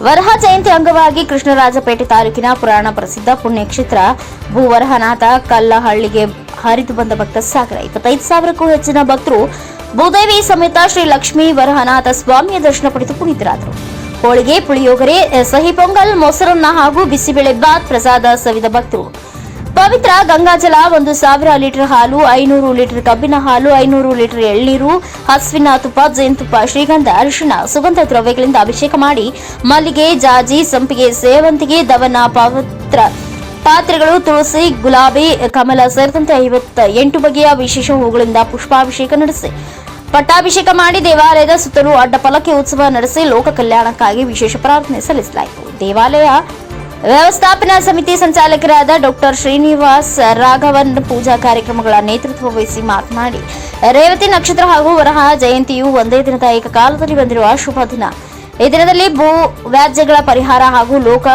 ವರಹ ಜಯಂತಿ ಅಂಗವಾಗಿ ಕೃಷ್ಣರಾಜಪೇಟೆ ತಾಲೂಕಿನ ಪುರಾಣ ಪ್ರಸಿದ್ಧ ಪುಣ್ಯಕ್ಷೇತ್ರ ಭೂವರಹನಾಥ ಕಲ್ಲಹಳ್ಳಿಗೆ ಹರಿದು ಬಂದ ಭಕ್ತ ಸಾಗರ. 25,000ಕ್ಕೂ ಹೆಚ್ಚಿನ ಭಕ್ತರು ಭೂದೇವಿ ಸಮೇತ ಶ್ರೀ ಲಕ್ಷ್ಮೀ ವರಹನಾಥ ಸ್ವಾಮಿಯ ದರ್ಶನ ಪಡೆದು ಪುನೀತರಾದರು. ಹೋಳಿಗೆ, ಪುಳಿಯೋಗರೆ, ಸಿಹಿ ಪೊಂಗಲ್, ಮೊಸರನ್ನ ಹಾಗೂ ಬಿಸಿಬೇಳೆ ಬಾತ್ ಪ್ರಸಾದ ಸವಿದ ಭಕ್ತರು. ಪವಿತ್ರ ಗಂಗಾಜಲ, 1,000 ಲೀಟರ್ ಹಾಲು, 500 ಲೀಟರ್ ಕಬ್ಬಿನ ಹಾಲು, 500 ಲೀಟರ್ ಎಳ್ನೀರು, ಹಸುವಿನ ತುಪ್ಪ, ಜೇನುತುಪ್ಪ, ಶ್ರೀಗಂಧ, ಅರಿಶಿಣ, ಸುಗಂಧ ದ್ರವ್ಯಗಳಿಂದ ಅಭಿಷೇಕ ಮಾಡಿ ಮಲ್ಲಿಗೆ, ಜಾಜಿ, ಸಂಪಿಗೆ, ಸೇವಂತಿಗೆ, ದವನ, ಪವಿತ್ರ ಪಾತ್ರೆಗಳು, ತುಳಸಿ, ಗುಲಾಬಿ, ಕಮಲ ಸೇರಿದಂತೆ 58 ಬಗೆಯ ವಿಶೇಷ ಹೂಗಳಿಂದ ಪುಷ್ಪಾಭಿಷೇಕ ನಡೆಸಿ ಪಟ್ಟಾಭಿಷೇಕ ಮಾಡಿ ದೇವಾಲಯದ ಸುತ್ತಲೂ ಅಡ್ಡಪಲ್ಲಕ್ಕಿ ಉತ್ಸವ ನಡೆಸಿ ಲೋಕ ಕಲ್ಯಾಣಕ್ಕಾಗಿ ವಿಶೇಷ ಪ್ರಾರ್ಥನೆ ಸಲ್ಲಿಸಲಾಯಿತು. ದೇವಾಲಯ ವ್ಯವಸ್ಥಾಪನಾ ಸಮಿತಿ ಸಂಚಾಲಕರಾದ ಡಾಕ್ಟರ್ ಶ್ರೀನಿವಾಸ್ ರಾಘವನ್ ಪೂಜಾ ಕಾರ್ಯಕ್ರಮಗಳ ನೇತೃತ್ವ ವಹಿಸಿ ಮಾತನಾಡಿ, ರೇವತಿ ನಕ್ಷತ್ರ ಹಾಗೂ ವರಹ ಜಯಂತಿಯು ಒಂದೇ ದಿನದ ಏಕಕಾಲದಲ್ಲಿ ಬಂದಿರುವ ಶುಭ ದಿನ. ಈ ದಿನದಲ್ಲಿ ಭೂ ವ್ಯಾಜ್ಯಗಳ ಪರಿಹಾರ ಹಾಗೂ ಲೋಕ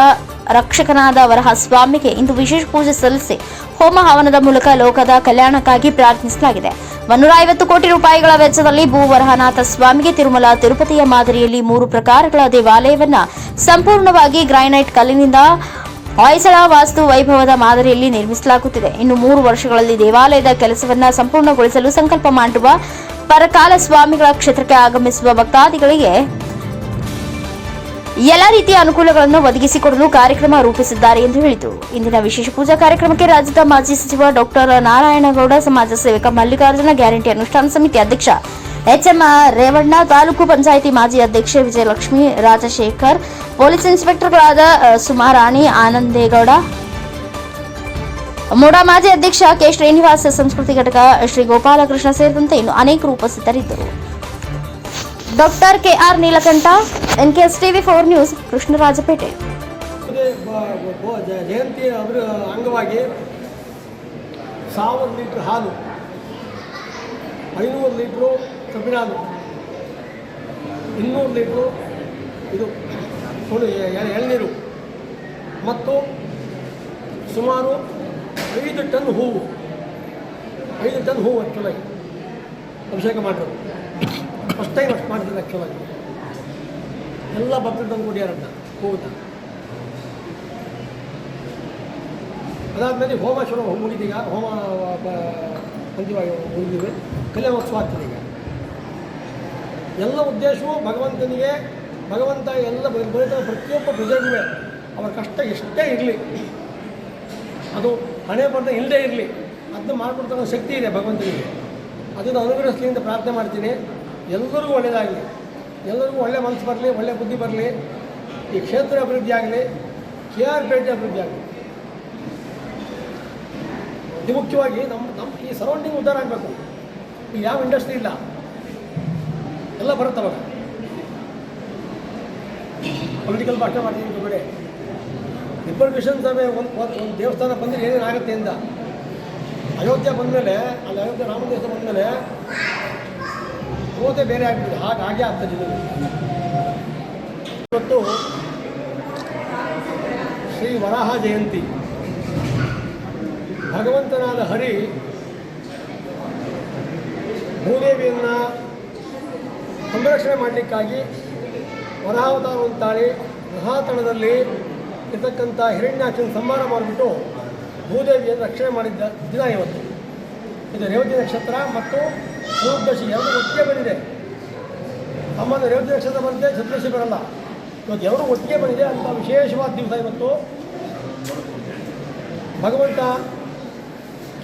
ರಕ್ಷಕನಾದ ವರಹ ಸ್ವಾಮಿಗೆ ಇಂದು ವಿಶೇಷ ಪೂಜೆ ಸಲ್ಲಿಸಿ ಹೋಮ ಹವನದ ಮೂಲಕ ಲೋಕದ ಕಲ್ಯಾಣಕ್ಕಾಗಿ ಪ್ರಾರ್ಥಿಸಲಾಗಿದೆ. 150 ಕೋಟಿ ರೂಪಾಯಿಗಳ ವೆಚ್ಚದಲ್ಲಿ ಭೂ ವರಹನಾಥ ಸ್ವಾಮಿಗೆ ತಿರುಮಲ ತಿರುಪತಿಯ ಮಾದರಿಯಲ್ಲಿ 3 ಪ್ರಕಾರಗಳ ದೇವಾಲಯವನ್ನ ಸಂಪೂರ್ಣವಾಗಿ ಗ್ರಾನೈಟ್ ಕಲ್ಲಿನಿಂದ ಹೊಯ್ಸಳ ವಾಸ್ತು ವೈಭವದ ಮಾದರಿಯಲ್ಲಿ ನಿರ್ಮಿಸಲಾಗುತ್ತಿದೆ. ಇನ್ನು 3 ವರ್ಷಗಳಲ್ಲಿ ದೇವಾಲಯದ ಕೆಲಸವನ್ನ ಸಂಪೂರ್ಣಗೊಳಿಸಲು ಸಂಕಲ್ಪ ಮಾಡಿರುವ ಪರಕಾಲ ಸ್ವಾಮಿಗಳ ಕ್ಷೇತ್ರಕ್ಕೆ ಆಗಮಿಸುವ ಭಕ್ತಾದಿಗಳಿಗೆ ಎಲ್ಲ ರೀತಿಯ ಅನುಕೂಲಗಳನ್ನು ಒದಗಿಸಿಕೊಡಲು ಕಾರ್ಯಕ್ರಮ ರೂಪಿಸಿದ್ದಾರೆ ಎಂದು ಹೇಳಿದರು. ಇಂದಿನ ವಿಶೇಷ ಪೂಜಾ ಕಾರ್ಯಕ್ರಮಕ್ಕೆ ರಾಜ್ಯದ ಮಾಜಿ ಸಚಿವ ಡಾಕ್ಟರ್ ನಾರಾಯಣಗೌಡ, ಸಮಾಜ ಸೇವಕ ಮಲ್ಲಿಕಾರ್ಜುನ, ಗ್ಯಾರಂಟಿ ಅನುಷ್ಠಾನ ಸಮಿತಿ ಅಧ್ಯಕ್ಷ ಎಚ್ಎಂ ರೇವಣ್ಣ, ತಾಲೂಕು ಪಂಚಾಯಿತಿ ಮಾಜಿ ಅಧ್ಯಕ್ಷೆ ವಿಜಯಲಕ್ಷ್ಮಿ, ರಾಜಶೇಖರ್, ಪೊಲೀಸ್ ಇನ್ಸ್ಪೆಕ್ಟರ್ಗಳಾದ ಸುಮಾರಾಣಿ, ಆನಂದೇಗೌಡ, ಮೂಡಾ ಮಾಜಿ ಅಧ್ಯಕ್ಷ ಕೆ ಶ್ರೀನಿವಾಸ್, ಸಂಸ್ಕೃತಿ ಘಟಕ ಶ್ರೀ ಗೋಪಾಲಕೃಷ್ಣ ಸೇರಿದಂತೆ ಇನ್ನು ಅನೇಕರು ಉಪಸ್ಥಿತರಿದ್ದರು. ಡಾಕ್ಟರ್ ಕೆಆರ್ ನೀಲಕಂಠ, ಎನ್ಕೆಎಸ್ ಟಿವಿ4 ನ್ಯೂಸ್, ಕೃಷ್ಣರಾಜಪೇಟೆ. ಜಯಂತಿ ಅಂಗವಾಗಿ 1000 ಲೀಟರ್ ಹಾಲು, 500 ಲೀಟ್ರು ಕಬ್ಬಿನ ಹಾಲು, 200 ಲೀಟ್ರು ಇದು ಎಳ್ನೀರು ಮತ್ತು ಸುಮಾರು 5 ಟನ್ ಹೂವು ಆ್ಯಕ್ಚುಲಾಗಿ ಅಭಿಷೇಕ ಮಾಡಿದ್ರು. ಫಸ್ಟ್ ಟೈಮ್ ಅಷ್ಟು ಮಾಡ್ತಿದ್ದೆ ಆ್ಯಕ್ಚುಲಾಗಿ. ಎಲ್ಲ ಭಕ್ತರು ತಂದು ಕೊಡಿಯಾರನ್ನ ಹೂವನ್ನ. ಅದಾದಮೇಲೆ ಹೋಮ ಶುರು ಮುಗಿದೀಗ, ಹೋಮ ಅಂತಿಮವಾಗಿ ಮುಗಿದಿವೆ, ಕಲ್ಯಾಣೋತ್ಸವ ಆಗ್ತದೆ ಈಗ. ಎಲ್ಲ ಉದ್ದೇಶವು ಭಗವಂತ ಎಲ್ಲ ಬರೀತ ಪ್ರತಿಯೊಬ್ಬ ಪ್ರಜೆಗೂ ಅವರ ಕಷ್ಟ ಎಷ್ಟೇ ಇರಲಿ, ಅದು ಹಣೆ ಬರ್ದ ಇಲ್ಲದೇ ಇರಲಿ, ಅದನ್ನ ಮಾಡಿಕೊಡ್ತಕ್ಕಂಥ ಶಕ್ತಿ ಇದೆ ಭಗವಂತನಿಗೆ. ಅದನ್ನು ಅನುಗ್ರಹಿಸಲಿ ಅಂತ ಪ್ರಾರ್ಥನೆ ಮಾಡ್ತೀನಿ. ಎಲ್ಲರಿಗೂ ಒಳ್ಳೆಯದಾಗಲಿ, ಎಲ್ಲರಿಗೂ ಒಳ್ಳೆ ಮನಸ್ಸು ಬರಲಿ, ಒಳ್ಳೆ ಬುದ್ಧಿ ಬರಲಿ, ಈ ಕ್ಷೇತ್ರ ಅಭಿವೃದ್ಧಿ ಆಗಲಿ, KR ಪೇಟೆ ಅಭಿವೃದ್ಧಿ ಆಗಲಿ. ಅತಿ ಮುಖ್ಯವಾಗಿ ನಮ್ಮ ಈ ಸರೌಂಡಿಂಗ್ ಉದ್ಧಾರ ಆಗಬೇಕು. ಈಗ ಯಾವ ಇಂಡಸ್ಟ್ರಿ ಇಲ್ಲ, ಎಲ್ಲ ಬರುತ್ತೆ. ಅವಾಗ ಪೊಲಿಟಿಕಲ್ ಭಾಷೆ ಮಾಡ್ತೀನಿ ಕಡೆ ರಿಪರ್ಕಷನ್ಸ್ ಅವೆ. ಒಂದು ದೇವಸ್ಥಾನ ಬಂದರೆ ಏನೇನಾಗುತ್ತೆ ಅಂತ ಅಯೋಧ್ಯೆ ಬಂದಮೇಲೆ, ಅಲ್ಲಿ ಅಯೋಧ್ಯೆ ರಾಮ ದೇವಸ್ಥಾನ ಬಂದಮೇಲೆ ಓದೇ ಬೇರೆ ಆಗ್ತದೆ. ಹಾಗೆ ಆಗ್ತದೆ. ಇವತ್ತು ಶ್ರೀ ವರಾಹ ಜಯಂತಿ. ಭಗವಂತನಾದ ಹರಿ ಭೂದೇವಿಯನ್ನು ಸಂರಕ್ಷಣೆ ಮಾಡಲಿಕ್ಕಾಗಿ ವರಾಹಾವತಾರವನ್ನು ತಾಳಿ ಮಹಾತಳದಲ್ಲಿ ಇರ್ತಕ್ಕಂಥ ಹಿರಣ್ಯಾಕ್ಷನ ಸಂಹಾರ ಮಾಡಿಬಿಟ್ಟು ಭೂದೇವಿಯನ್ನು ರಕ್ಷಣೆ ಮಾಡಿದ್ದ ದಿನ ಇವತ್ತು. ಇದು ರೇವತಿ ನಕ್ಷತ್ರ ಮತ್ತು ಚತುರ್ದಶಿ ಎರಡು ಒಟ್ಟಿಗೆ ಬಂದಿದೆ. ಸಂಬಂಧ ರೇವತಿ ನಕ್ಷತ್ರ ಬಂದಿದೆ, ಚತುರ್ದಶಿ ಬರಲ್ಲ. ಇವತ್ತು ಎರಡು ಒಟ್ಟಿಗೆ ಬಂದಿದೆ ಅಂತ ವಿಶೇಷವಾದ ದಿವಸ ಇವತ್ತು. ಭಗವಂತ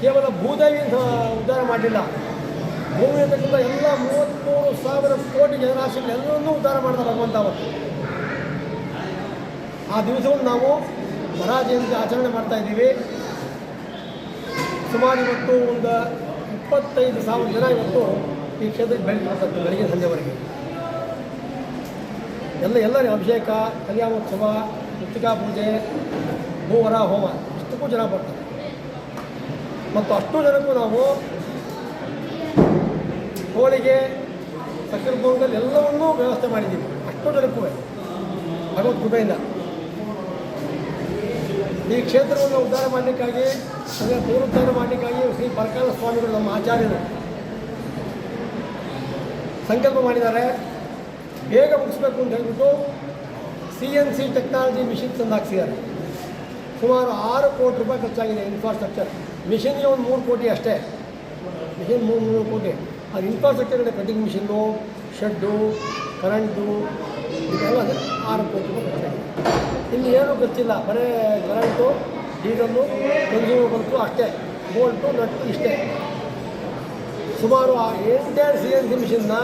ಕೇವಲ ಭೂದೇವಿಯನ್ನು ಉದ್ಧಾರ ಮಾಡಲಿಲ್ಲ, ಭೂಮಿ ಅಂತಕ್ಕಂಥ ಎಲ್ಲ 33,000 ಕೋಟಿ ಜನರಾಶಿಗಳು ಎಲ್ಲರನ್ನೂ ಉದ್ಧಾರ ಮಾಡಿದ ಭಗವಂತ ಅವತ್ತು. ಆ ದಿವಸವನ್ನು ನಾವು ವರಾಹ ಜಯಂತಿ ಆಚರಣೆ ಮಾಡ್ತಾಯಿದ್ದೀವಿ. ಸುಮಾರು ಇವತ್ತು ಒಂದು 25,000 ಜನ ಇವತ್ತು ಈ ಕ್ಷೇತ್ರಕ್ಕೆ ಭೇಟಿ ಮಾಡ್ತಾರೆ, ಬೆಳಗ್ಗೆ ಸಂಜೆವರೆಗೆ. ಎಲ್ಲರಿಗೂ ಅಭಿಷೇಕ, ಕಲ್ಯಾಣೋತ್ಸವ, ಮೃತ್ತಿಕಾ ಪೂಜೆ, ಭೂವರ ಹೋಮ ಇಷ್ಟಕ್ಕೂ ಜನ ಬರ್ತಾರೆ. ಮತ್ತು ಅಷ್ಟು ಜನಕ್ಕೂ ನಾವು ಹೋಳಿಗೆ, ಸಕ್ಕರೆ ಪೊಂಗಲ್ ಎಲ್ಲವನ್ನೂ ವ್ಯವಸ್ಥೆ ಮಾಡಿದ್ದೀವಿ. ಅಷ್ಟು ಜನಕ್ಕೂ ಭಗವತ್ ಕೃಪೆಯಿಂದ ಈ ಕ್ಷೇತ್ರವನ್ನು ಉದ್ಧಾರ ಮಾಡಲಿಕ್ಕಾಗಿ, ಅದನ್ನು ಪುನರುದ್ಧಾರ ಮಾಡಲಿಕ್ಕಾಗಿ ಶ್ರೀ ಪರಕಾಲ ಸ್ವಾಮಿಗಳು ನಮ್ಮ ಆಚಾರ್ಯರು ಸಂಕಲ್ಪ ಮಾಡಿದ್ದಾರೆ. ಬೇಗ ಮುಗಿಸ್ಬೇಕು ಅಂತ ಹೇಳಿಬಿಟ್ಟು CNC ಟೆಕ್ನಾಲಜಿ ಮಿಷಿನ್ ತಂದು ಹಾಕ್ಸಿದ್ದಾರೆ. ಸುಮಾರು 6 ಕೋಟಿ ರೂಪಾಯಿ ಖರ್ಚಾಗಿದೆ ಇನ್ಫ್ರಾಸ್ಟ್ರಕ್ಚರ್. ಮಿಷಿನ್ಗೆ ಒಂದು 3 ಕೋಟಿ ಅಷ್ಟೇ. ಮಿಷಿನ್ 3 ಕೋಟಿ. ಅದು infrastructure cutting machine, shed, current ಇದೆಲ್ಲ 6 ಕೋಟಿ ರೂಪಾಯಿ ಖರ್ಚಾಗಿದೆ. ಇಲ್ಲಿ ಏನೂ ಖರ್ಚಿಲ್ಲ, ಬರೀ ಕರೆಂಟು, ಡೀಸಲ್ಲು, ಕನ್ಸ್ಯೂಮಬಲ್ಸು ಅಷ್ಟೇ, ಬೋಲ್ಟು, ನಟ್ಟು ಇಷ್ಟೇ. ಸುಮಾರು ಆ ಎಂಟೈರ್ CNC ಮಿಷಿನ್ನ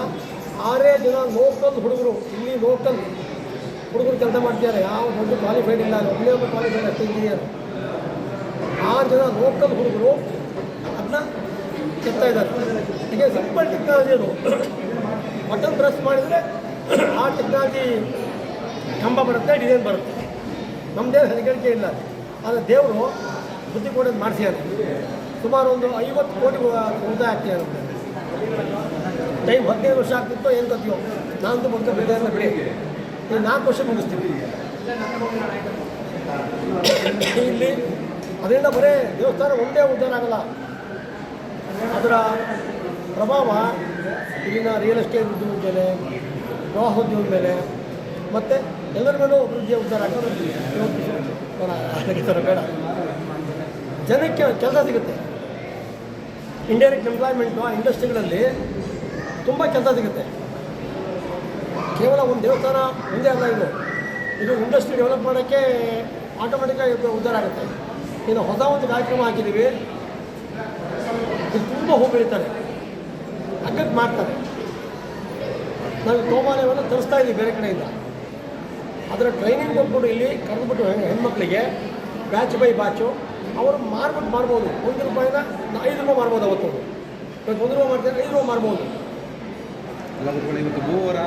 6 ಜನ ಲೋಕಲ್ ಹುಡುಗರು, ಇಲ್ಲಿ ಲೋಕಲ್ ಹುಡುಗರು ಕೆಲಸ ಮಾಡ್ತಿದ್ದಾರೆ. ಯಾವ ದೊಡ್ಡ ಕ್ವಾಲಿಫೈಡ್ ಇಲ್ಲ, ಒಬ್ಬನೇ ಒಬ್ಬ ಕ್ವಾಲಿಫೈಡ್ ಅಷ್ಟೇ ಇಂಜಿನಿಯರ್. 6 ಜನ ಲೋಕಲ್ ಹುಡುಗರು ಅದನ್ನ ಕೆತ್ತಾ ಇದ್ದಾರೆ. ಹೀಗೆ ಸಿಂಪಲ್ ಟೆಕ್ನಾಲಜಿ ಅದು. ಬಟನ್ ಪ್ರೆಸ್ ಮಾಡಿದರೆ ಆ ಟೆಕ್ನಾಲಜಿ ಕಂಬ ಬರುತ್ತೆ, ಡಿಸೈನ್ ಬರುತ್ತೆ. ನಮ್ಮದೇನು ಹೆದರಿಕೆ ಇಲ್ಲ. ಆದರೆ ದೇವರು ಬುದ್ಧಿ ಕೊಡೋದು ಮಾಡಿಸಿದ್ದಾರೆ. ಸುಮಾರು ಒಂದು 50 ಕೋಟಿ ಉಳಿತಾಯ ಆಗ್ತಿದೆ. ಟೈಮ್ 15 ವರ್ಷ ಆಗ್ತಿತ್ತು, ಏನು ಗೊತ್ತಿಯೋ ನಾನಂತೂ ಬಂದು ಬಿಡೋದನ್ನ ಬಿಡಿ. ಈ 4 ವರ್ಷ ಮುಗಿಸ್ತೀವಿ ಇಲ್ಲಿ. ಅದರಿಂದ ಬರೀ ದೇವಸ್ಥಾನ ಒಂದೇ ಉದ್ಧಾರ ಆಗಲ್ಲ, ಅದರ ಪ್ರಭಾವ ಇಲ್ಲಿನ ರಿಯಲ್ ಎಸ್ಟೇಟ್ ಉದ್ಯಮದ ಮೇಲೆ, ಪ್ರವಾಸೋದ್ಯಮದ ಮೇಲೆ ಮತ್ತು ಎಲ್ಲರ ಮೇಲೂ ಅಭಿವೃದ್ಧಿಯ ಉದ್ಧಾರ ಆಗ್ತದೆ. ಇವತ್ತು ಬೇಡ, ಜನಕ್ಕೆ ಕೆಲಸ ಸಿಗುತ್ತೆ. ಇಂಡೈರೆಕ್ಟ್ ಎಂಪ್ಲಾಯ್ಮೆಂಟು ಆ ಇಂಡಸ್ಟ್ರಿಗಳಲ್ಲಿ ತುಂಬ ಕೆಲಸ ಸಿಗುತ್ತೆ. ಕೇವಲ ಒಂದು ದೇವಸ್ಥಾನ ಒಂದೇ ಅಲ್ಲ, ಇದು ಇಂಡಸ್ಟ್ರಿ ಡೆವಲಪ್ ಮಾಡೋಕ್ಕೆ ಆಟೋಮೆಟಿಕ್ಕಾಗಿ ಉದ್ಧಾರ ಆಗುತ್ತೆ. ಇನ್ನು ಹೊಸ ಒಂದು ಕಾರ್ಯಕ್ರಮ ಹಾಕಿದ್ದೀವಿ, ಇದು ತುಂಬ ಹೂ ಬೆಳೀತಾರೆ, ಅಗ್ಗಕ್ಕೆ ಮಾಡ್ತಾರೆ. ನಾವು ತೋಮಾನೆಯನ್ನು ತರಿಸ್ತಾ ಇದ್ದೀವಿ ಬೇರೆ ಕಡೆಯಿಂದ. ಅದರ ಟ್ರೈನಿಂಗ್ ಕೊಟ್ಬಿಟ್ಟು ಇಲ್ಲಿ ಕರೆದುಬಿಟ್ಟು ಹೆಣ್ಮಕ್ಳಿಗೆ ಬ್ಯಾಚ್ ಬೈ ಬ್ಯಾಚು ಅವರು ಮಾರ್ಬಿಟ್ಟು ಮಾಡ್ಬೋದು. 1 ರೂಪಾಯಿನ 5 ರೂಪಾಯಿ ಮಾಡ್ಬೋದು. ಅವತ್ತು ಇವತ್ತು 1 ರೂಪಾಯಿ ಮಾಡ್ತಾರೆ, 5 ರೂಪಾಯಿ ಮಾಡ್ಬೋದು. ಇವತ್ತು ಭೂವರ